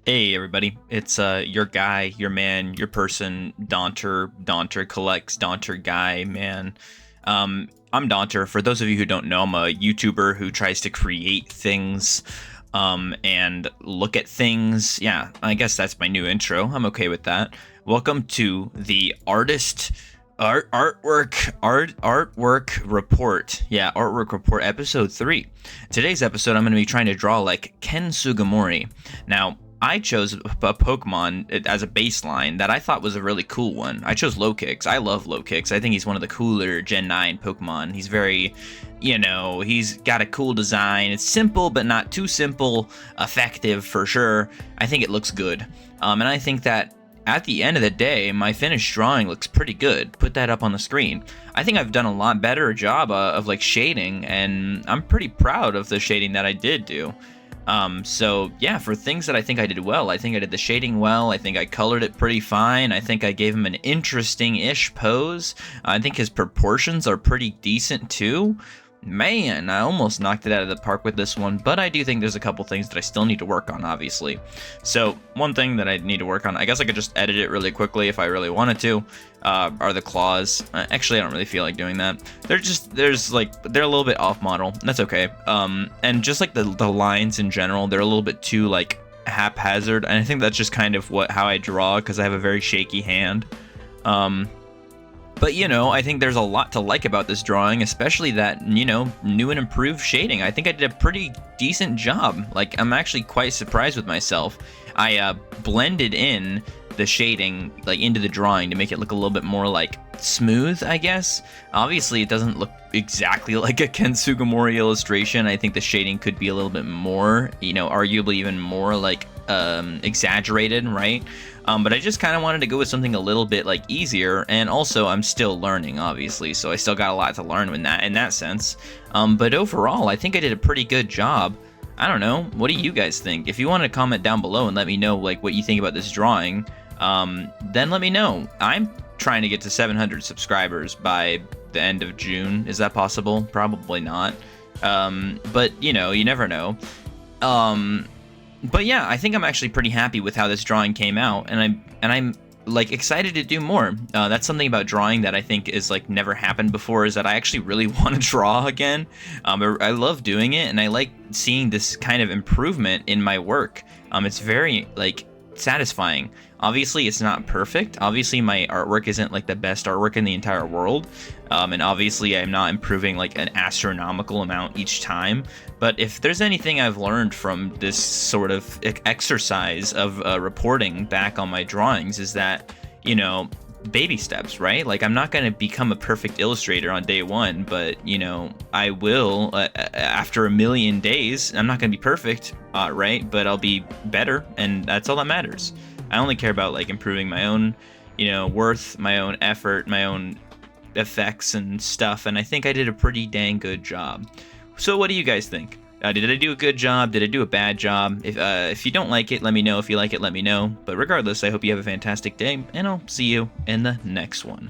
Hey everybody, it's your guy, your man, your person, Daunter collects, Daunter guy, man. I'm Daunter. For those of you who don't know, I'm a YouTuber who tries to create things, and look at things. Yeah, I guess that's my new intro. I'm okay with that. Welcome to the artwork report. Yeah, artwork report episode 3. Today's episode I'm going to be trying to draw like Ken Sugimori. Now, I chose a Pokemon as a baseline that I thought was a really cool one. I chose Lokix. I love Lokix. I think he's one of the cooler Gen 9 Pokemon. He's very, he's got a cool design. It's simple, but not too simple. Effective for sure. I think it looks good. And I think that at the end of the day, my finished drawing looks pretty good. Put that up on the screen. I think I've done a lot better job of like shading, and I'm pretty proud of the shading that I did do. So yeah, for things that I think I did well, I think I did the shading well. I think I colored it pretty fine. I think I gave him an interesting-ish pose. I think his proportions are pretty decent too. Man, I almost knocked it out of the park with this one, but I do think there's a couple things that I still need to work on, obviously. So one thing that I need to work on, I guess I could just edit it really quickly if I really wanted to, are the claws. Actually, I don't really feel like doing that. They're a little bit off model. That's okay. And just like the lines in general, they're a little bit too like haphazard, and I think that's just kind of how I draw, because I have a very shaky hand. But, I think there's a lot to like about this drawing, especially that, new and improved shading. I think I did a pretty decent job. Like, I'm actually quite surprised with myself. I blended in the shading, like, into the drawing to make it look a little bit more, like, smooth, I guess. Obviously, it doesn't look exactly like a Ken Sugimori illustration. I think the shading could be a little bit more, arguably even more, like, exaggerated, right? But I just kind of wanted to go with something a little bit like easier, and also I'm still learning, obviously, so I still got a lot to learn in that sense. But overall, I think I did a pretty good job. I don't know, what do you guys think? If you want to comment down below and let me know like what you think about this drawing, then let me know. I'm trying to get to 700 subscribers by the end of June. Is that possible? Probably not. But you never know. But yeah, I think I'm actually pretty happy with how this drawing came out, and I'm like excited to do more. That's something about drawing that I think is like never happened before, is that I actually really want to draw again. I love doing it, and I like seeing this kind of improvement in my work. It's very like satisfying. Obviously, it's not perfect. Obviously, my artwork isn't like the best artwork in the entire world. And obviously, I'm not improving like an astronomical amount each time. But if there's anything I've learned from this sort of exercise of reporting back on my drawings, is that, baby steps, right? Like, I'm not going to become a perfect illustrator on day one, but, I will after a million days. I'm not going to be perfect, right? But I'll be better, and that's all that matters. I only care about like improving my own, worth, my own effort, my own effects and stuff, and I think I did a pretty dang good job. So what do you guys think? Did I do a good job? Did I do a bad job? If you don't like it, let me know. If you like it, let me know. But regardless, I hope you have a fantastic day, and I'll see you in the next one.